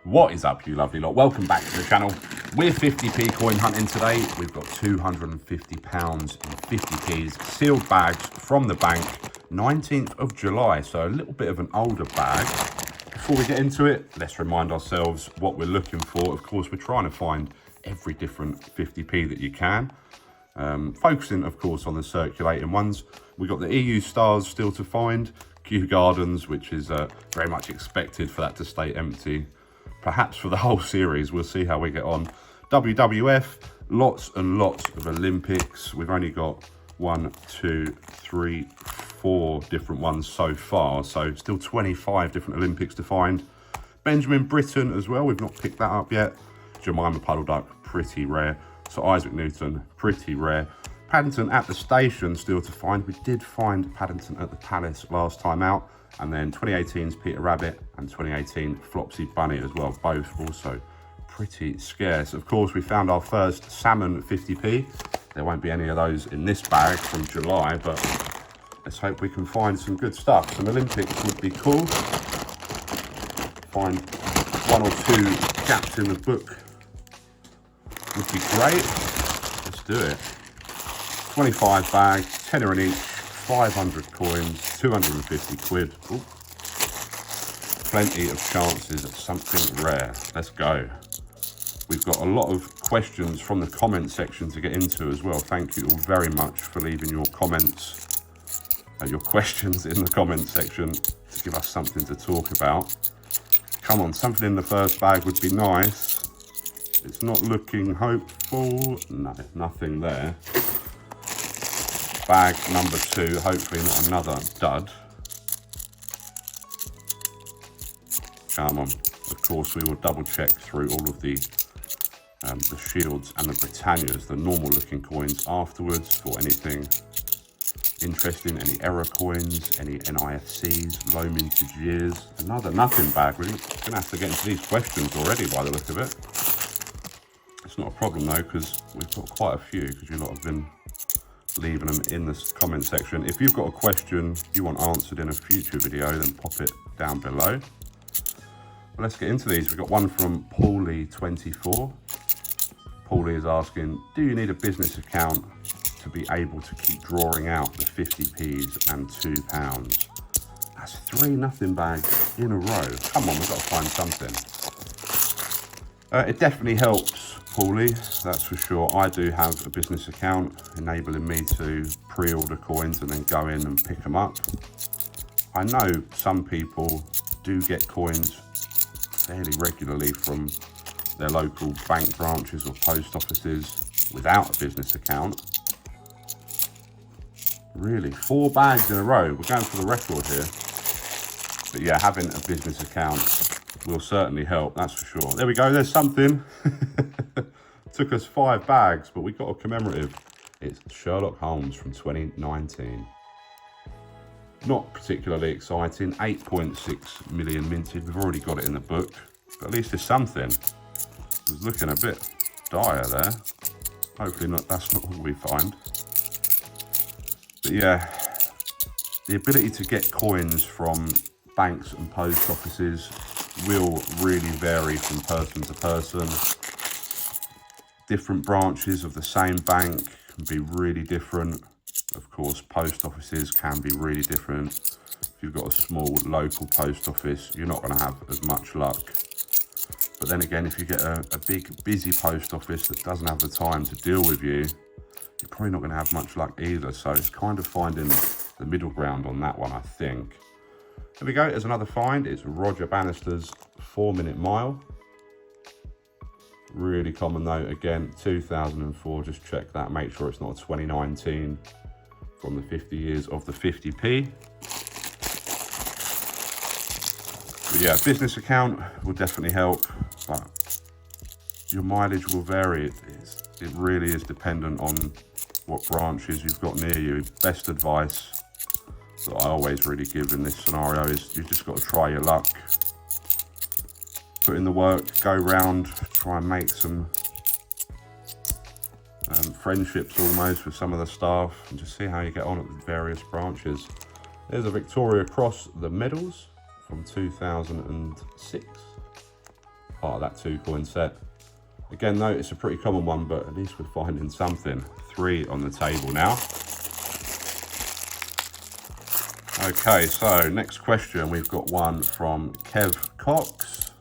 What is up, you lovely lot? Welcome back to the channel. We're 50p coin hunting today. We've got £250 in 50p's sealed bags from the bank, 19th of July, so a little bit of an older bag. Before we get into it, let's remind ourselves what we're looking for. Of course, we're trying to find every different 50p that you can. Focusing, of course, on the circulating ones. We've got the EU stars still to find, Kew Gardens, which is very much expected for that to stay empty. Perhaps for the whole series, we'll see how we get on. WWF, lots and lots of Olympics. We've only got 1, 2, 3, 4 different ones so far, so still 25 different Olympics to find. Benjamin Britten as well, we've not picked that up yet. Jemima Puddleduck, pretty rare. So Isaac Newton, pretty rare. Paddington at the station, still to find. We did find Paddington at the Palace last time out. And then 2018's Peter Rabbit and 2018 Flopsy Bunny as well, both also pretty scarce. Of course, we found our first salmon 50p. There won't be any of those in this bag from July, but let's hope we can find some good stuff. Some Olympics would be cool. Find 1 or 2 gaps in the book would be great. Let's do it. 25 bags, tenner in each. 500 coins, 250 quid. Ooh. Plenty of chances at something rare. Let's go. We've got a lot of questions from the comment section to get into as well. Thank you all very much for leaving your comments, your questions in the comment section to give us something to talk about. Come on, something in the first bag would be nice. It's not looking hopeful. No, nothing there. Bag number 2, hopefully not another dud. Come on. Of course, we will double check through all of the shields and the Britannias, the normal looking coins afterwards for anything interesting, any error coins, any NIFCs, low mintage years. Another nothing bag. We're gonna have to get into these questions already by the look of it. It's not a problem though, because we've got quite a few, because you lot have been leaving them in the comment section. If you've got a question you want answered in a future video, then pop it down below. But let's get into these. We've got one from Paulie24. Paulie is asking, do you need a business account to be able to keep drawing out the 50p's and £2? That's 3 nothing bags in a row. Come on, we've got to find something. It definitely helps, Paulie, that's for sure. I do have a business account enabling me to pre-order coins and then go in and pick them up. I know some people do get coins fairly regularly from their local bank branches or post offices without a business account. Really, 4 bags in a row. We're going for the record here. But yeah, having a business account will certainly help, that's for sure. There we go, there's something. Took us 5 bags, but we got a commemorative. It's Sherlock Holmes from 2019. Not particularly exciting, 8.6 million minted. We've already got it in the book, but at least it's something. It was looking a bit dire there. Hopefully not. That's not all we find. But yeah, the ability to get coins from banks and post offices will really vary from person to person. Different branches of the same bank can be really different. Of course, post offices can be really different. If you've got a small local post office, you're not going to have as much luck. But then again, if you get a big, busy post office that doesn't have the time to deal with you, you're probably not going to have much luck either. So it's kind of finding the middle ground on that one, I think. Here we go, there's another find. It's Roger Bannister's 4-minute mile. Really common though, again, 2004, just check that, make sure it's not a 2019 from the 50 years of the 50p. But yeah, business account will definitely help, but your mileage will vary. It really is dependent on what branches you've got near you. Best advice that I always really give in this scenario is you've just got to try your luck. Put in the work, go round, try and make some friendships almost with some of the staff and just see how you get on at the various branches. There's a Victoria Cross, the medals from 2006. part of that 2 coin set. Again though, it's a pretty common one, but at least we're finding something. 3 on the table now. Okay, so next question, we've got one from Kev Cox.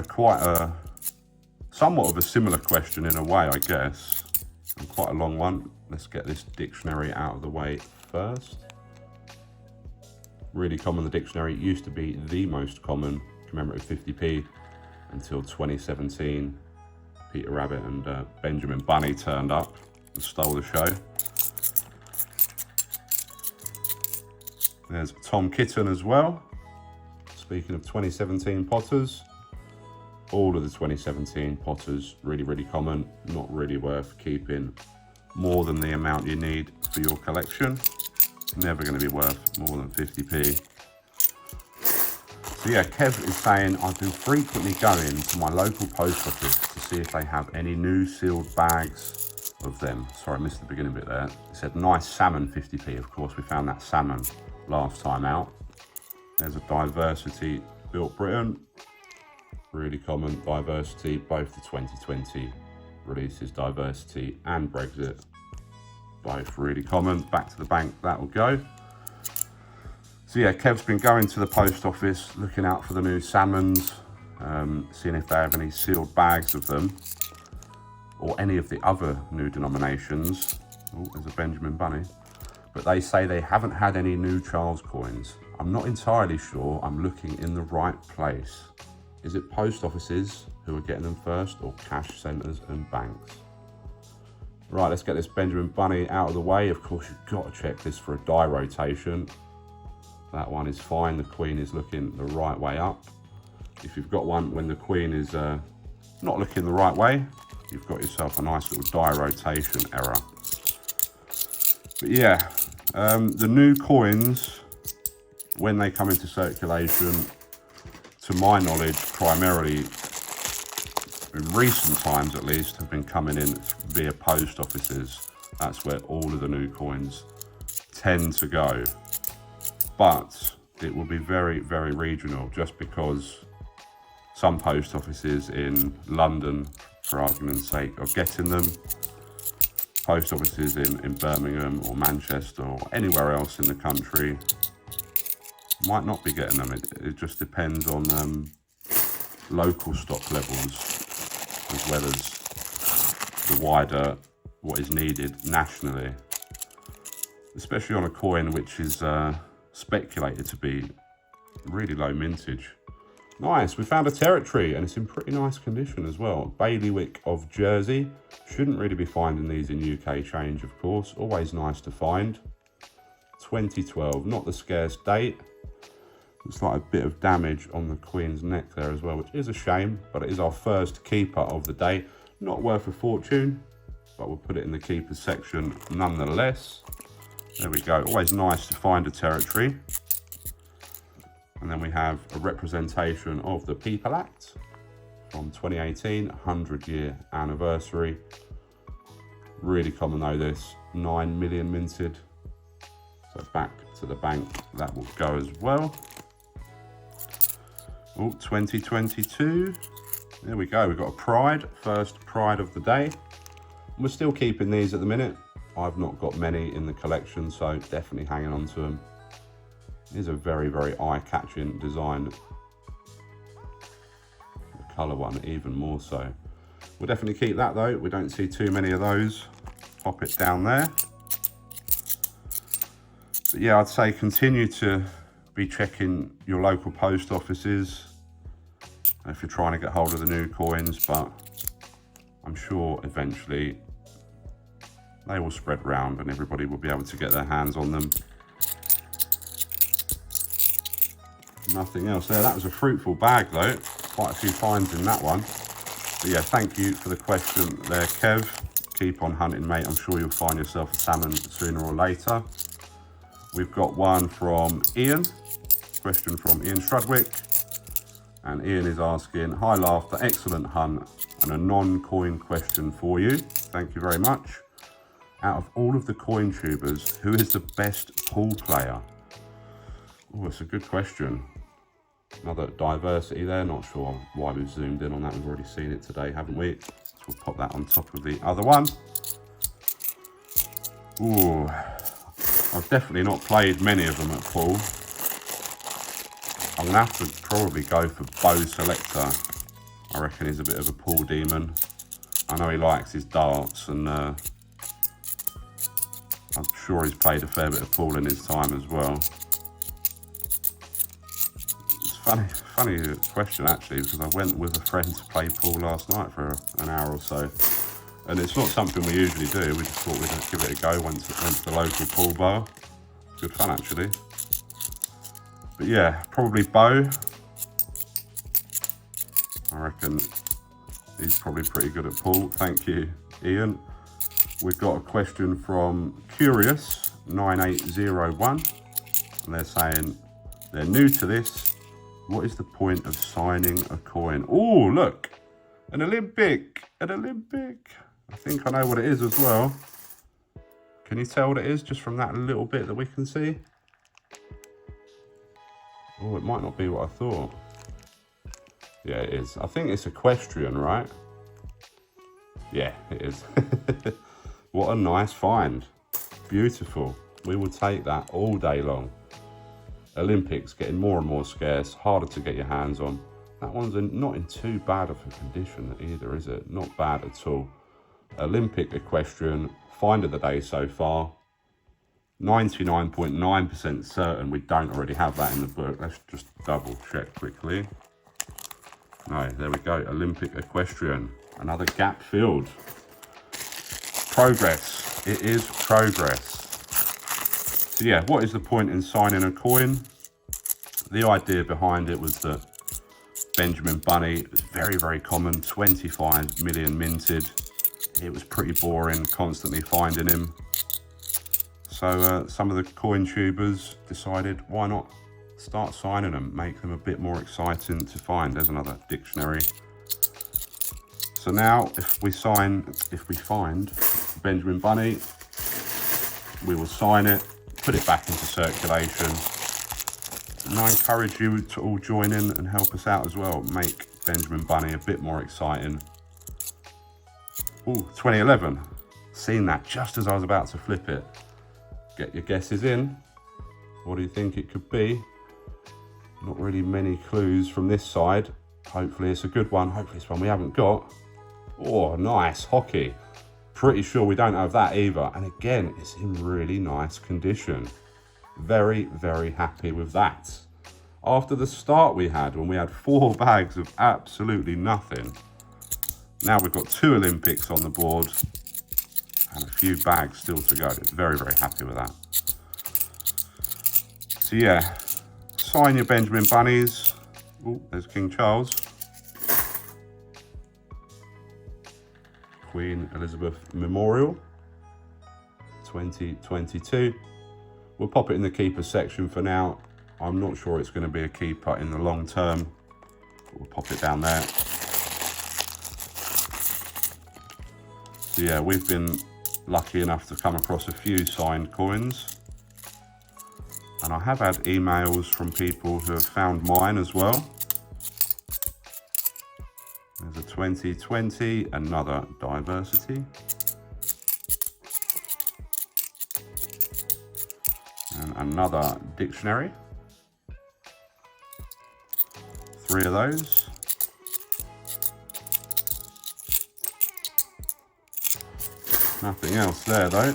Quite a, somewhat of a similar question in a way, I guess. And quite a long one. Let's get this dictionary out of the way first. Really common, the dictionary. It used to be the most common commemorative 50p until 2017. Peter Rabbit and Benjamin Bunny turned up and stole the show. There's Tom Kitten as well. Speaking of 2017 Potters, all of the 2017 Potters, really, really common. Not really worth keeping more than the amount you need for your collection. Never going to be worth more than 50p. So yeah, Kev is saying, I do frequently go into my local post office to see if they have any new sealed bags of them. Sorry, I missed the beginning bit there. It said nice salmon 50p. Of course, we found that salmon last time out. There's a Diversity Built Britain. Really common. Diversity, both the 2020 releases, Diversity and Brexit. Both really common. Back to the bank, that will go. So yeah, Kev's been going to the post office, looking out for the new salmons, seeing if they have any sealed bags of them, or any of the other new denominations. Oh, there's a Benjamin Bunny. But they say they haven't had any new Charles coins. I'm not entirely sure I'm looking in the right place. Is it post offices who are getting them first, or cash centres and banks? Right, let's get this Benjamin Bunny out of the way. Of course, you've got to check this for a die rotation. That one is fine. The queen is looking the right way up. If you've got one when the queen is not looking the right way, you've got yourself a nice little die rotation error. But yeah, the new coins, when they come into circulation, to my knowledge, primarily, in recent times at least, have been coming in via post offices. That's where all of the new coins tend to go. But it will be very, very regional, just because some post offices in London, for argument's sake, are getting them. Post offices in Birmingham or Manchester or anywhere else in the country might not be getting them. It just depends on local stock levels, as well as the wider what is needed nationally, especially on a coin which is speculated to be really low mintage. Nice, we found a territory and it's in pretty nice condition as well. Bailiwick of Jersey. Shouldn't really be finding these in UK change, of course. Always nice to find. 2012, not the scarce date. Looks like a bit of damage on the queen's neck there as well, which is a shame, but it is our first keeper of the day. Not worth a fortune, but we'll put it in the keepers section nonetheless. There we go, always nice to find a territory. And then we have a representation of the People Act from 2018, 100-year anniversary. Really common though this, 9 million minted. So back to the bank, that will go as well. Oh, 2022. There we go, we've got a Pride, first Pride of the day. We're still keeping these at the minute. I've not got many in the collection, so definitely hanging on to them. It is a very, very eye-catching design. The colour one even more so. We'll definitely keep that though. We don't see too many of those. Pop it down there. But yeah, I'd say continue to be checking your local post offices if you're trying to get hold of the new coins, but I'm sure eventually they will spread round and everybody will be able to get their hands on them. Nothing else there. That was a fruitful bag though. Quite a few finds in that one. But yeah, thank you for the question there, Kev. Keep on hunting, mate. I'm sure you'll find yourself a salmon sooner or later. We've got one from Ian. Question from Ian Strudwick. And Ian is asking, hi Laughter, excellent hunt, and a non-coin question for you. Thank you very much. Out of all of the coin tubers, who is the best pool player? Oh, it's a good question. Another diversity there. Not sure why we've zoomed in on that. We've already seen it today, haven't we? So we'll pop that on top of the other one. Ooh, I've definitely not played many of them at pool. I'm gonna have to probably go for Bow Selector. I reckon he's a bit of a pool demon. I know he likes his darts, and I'm sure he's played a fair bit of pool in his time as well. It's funny question actually, because I went with a friend to play pool last night for an hour or so. And it's not something we usually do. We just thought we'd give it a go, went to the local pool bar. Good fun actually. But yeah, probably Bo. I reckon he's probably pretty good at pool. Thank you, Ian. We've got a question from Curious9801. And they're saying, they're new to this. What is the point of signing a coin? Oh, look, an Olympic, an Olympic. I think I know what it is as well. Can you tell what it is just from that little bit that we can see? Oh, it might not be what I thought. Yeah, it is. I think it's equestrian, right? Yeah, it is. What a nice find. Beautiful. We will take that all day long. Olympics getting more and more scarce, harder to get your hands on. That one's not in too bad of a condition either, is it? Not bad at all. Olympic equestrian, find of the day so far. 99.9% certain we don't already have that in the book. Let's just double check quickly. No, there we go. Olympic equestrian. Another gap filled. Progress. It is progress. So yeah, what is the point in signing a coin? The idea behind it was that Benjamin Bunny was very, very common. 25 million minted. It was pretty boring, constantly finding him. So some of the coin tubers decided, why not start signing them, make them a bit more exciting to find. There's another dictionary. So now if we find Benjamin Bunny, we will sign it, put it back into circulation. And I encourage you to all join in and help us out as well. Make Benjamin Bunny a bit more exciting. Ooh, 2011. Seen that just as I was about to flip it. Get your guesses in. What do you think it could be? Not really many clues from this side. Hopefully it's a good one. Hopefully it's one we haven't got. Oh, nice. Hockey. Pretty sure we don't have that either. And again, it's in really nice condition. Very, very happy with that. After the start we had, when we had 4 bags of absolutely nothing, now we've got 2 Olympics on the board and a few bags still to go. Very, very happy with that. So yeah, sign your Benjamin Bunnies. Oh, there's King Charles. Queen Elizabeth Memorial 2022. We'll pop it in the keeper section for now. I'm not sure it's going to be a keeper in the long term. We'll pop it down there. So yeah, we've been lucky enough to come across a few signed coins. And I have had emails from people who have found mine as well. There's a 2020, another diversity. And another dictionary. 3 of those. Nothing else there though.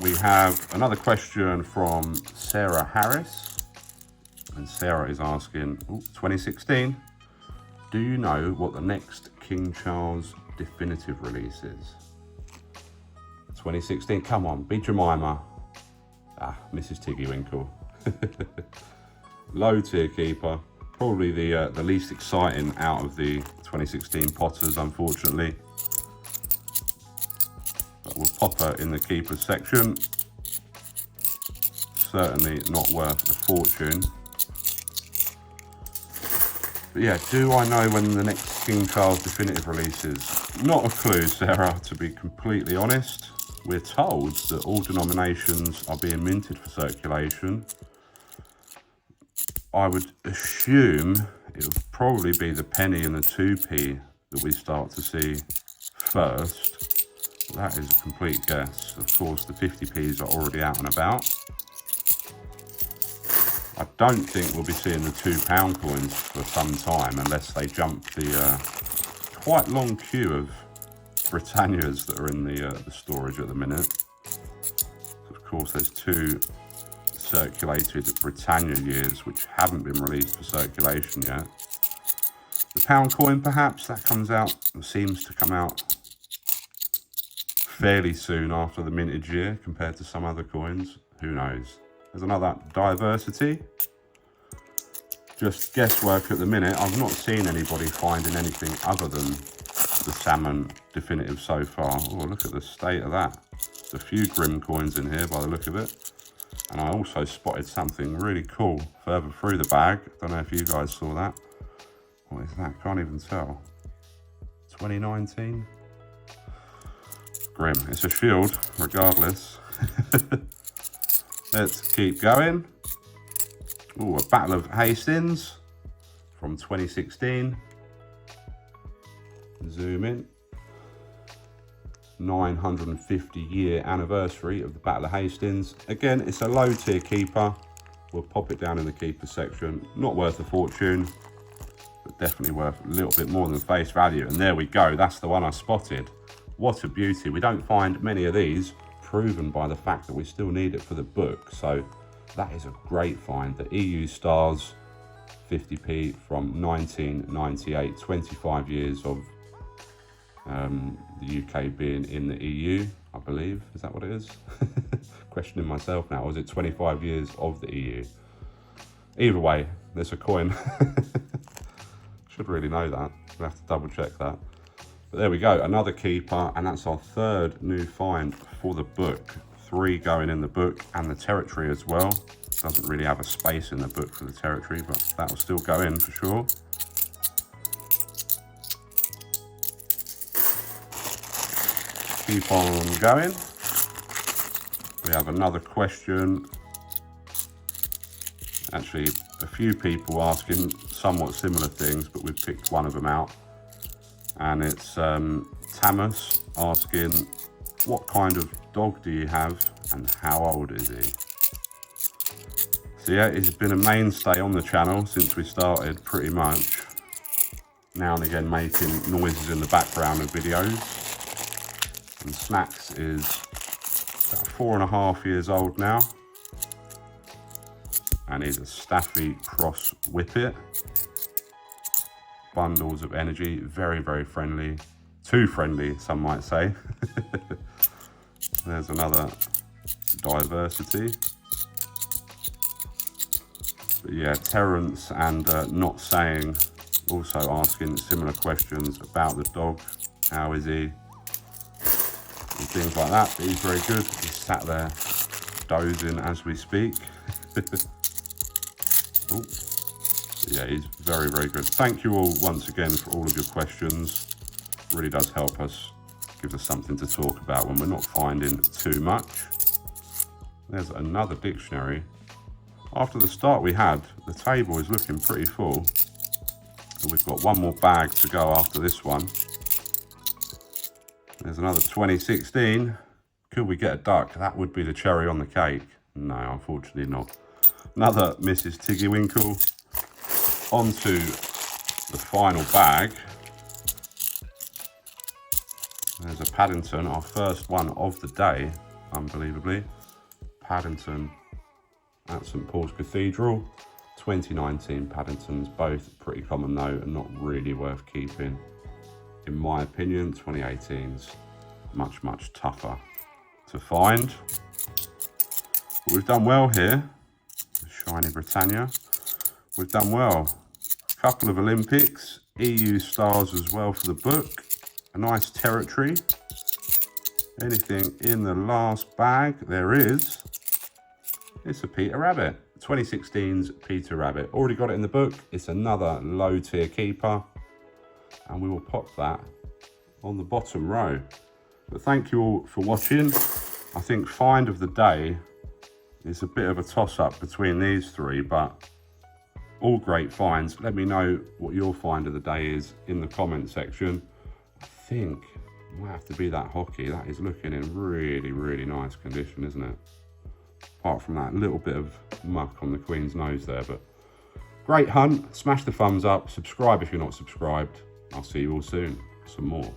We have another question from Sarah Harris. And Sarah is asking, 2016, do you know what the next King Charles definitive release is? 2016, come on, be Jemima. Mrs. Tiggywinkle. Low tier keeper. Probably the least exciting out of the 2016 Potters, unfortunately. But we'll pop her in the keepers section. Certainly not worth a fortune. But yeah, do I know when the next King Charles definitive release is? Not a clue, Sarah, to be completely honest. We're told that all denominations are being minted for circulation. I would assume it would probably be the penny and the 2p that we start to see first. That is a complete guess. Of course, the 50p's are already out and about. I don't think we'll be seeing the £2 coins for some time unless they jump the quite long queue of Britannias that are in the storage at the minute. Of course, there's 2 circulated Britannia years which haven't been released for circulation yet. The pound coin, perhaps, that comes out, seems to come out fairly soon after the mintage year compared to some other coins. Who knows? There's another diversity. Just guesswork at the minute. I've not seen anybody finding anything other than the salmon definitive so far. Oh, look at the state of that. There's a few grim coins in here by the look of it. And I also spotted something really cool further through the bag. Don't know if you guys saw that. What is that? Can't even tell. 2019? Grim. It's a shield, regardless. Let's keep going. Oh, a Battle of Hastings from 2016. Zoom in. 950 year anniversary of the Battle of Hastings. Again, it's a low tier keeper. We'll pop it down in the keeper section. Not worth a fortune, but definitely worth a little bit more than face value. And there we go. That's the one I spotted. What a beauty. We don't find many of these, proven by the fact that we still need it for the book. So that is a great find. The EU Stars 50p from 1998, 25 years of the UK being in the EU, I believe. Is that what it is? Questioning myself now. Or is it 25 years of the EU? Either way, there's a coin. Should really know that. We'll have to double check that. But there we go, another keeper, and that's our 3rd new find for the book. 3 going in the book and the territory as well. Doesn't really have a space in the book for the territory, but that will still go in for sure. Keep on going. We have another question. Actually, a few people asking somewhat similar things, but we've picked one of them out. And it's Tamus asking, what kind of dog do you have and how old is he? So yeah, he's been a mainstay on the channel since we started, pretty much. Now and again making noises in the background of videos. And Snacks is about 4.5 years old now. And he's a Staffy Cross Whippet. Bundles of energy, very, very friendly. Too friendly, some might say. There's another diversity. But yeah, Terence and Not Saying also asking similar questions about the dog. How is he? And things like that. But he's very good. He's sat there dozing as we speak. Oh. Yeah, he's very, very good. Thank you all once again for all of your questions. Really does help us, gives us something to talk about when we're not finding too much. There's another dictionary. After the start we had, the table is looking pretty full. And we've got one more bag to go after this one. There's another 2016. Could we get a duck? That would be the cherry on the cake. No, unfortunately not. Another Mrs. Tiggywinkle. Onto the final bag. There's a Paddington, our first one of the day, unbelievably. Paddington at St Paul's Cathedral. 2019 Paddingtons, both pretty common though, and not really worth keeping. In my opinion, 2018's much, much tougher to find. But we've done well here. Shiny Britannia. We've done well. A couple of Olympics, EU Stars as well for the book. A nice territory. Anything in the last bag? There is. It's a Peter Rabbit. 2016's Peter Rabbit. Already got it in the book. It's another low tier keeper. And we will pop that on the bottom row. But thank you all for watching. I think find of the day is a bit of a toss up between these 3, but All great finds. Let me know what your find of the day is in the comment section. I think it might have to be that hockey. That is looking in really, really nice condition, isn't it? Apart from that little bit of muck on the Queen's nose there, but great hunt. Smash the thumbs up, subscribe if you're not subscribed. I'll see you all soon for some more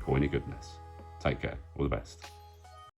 coiny goodness. Take care, all the best.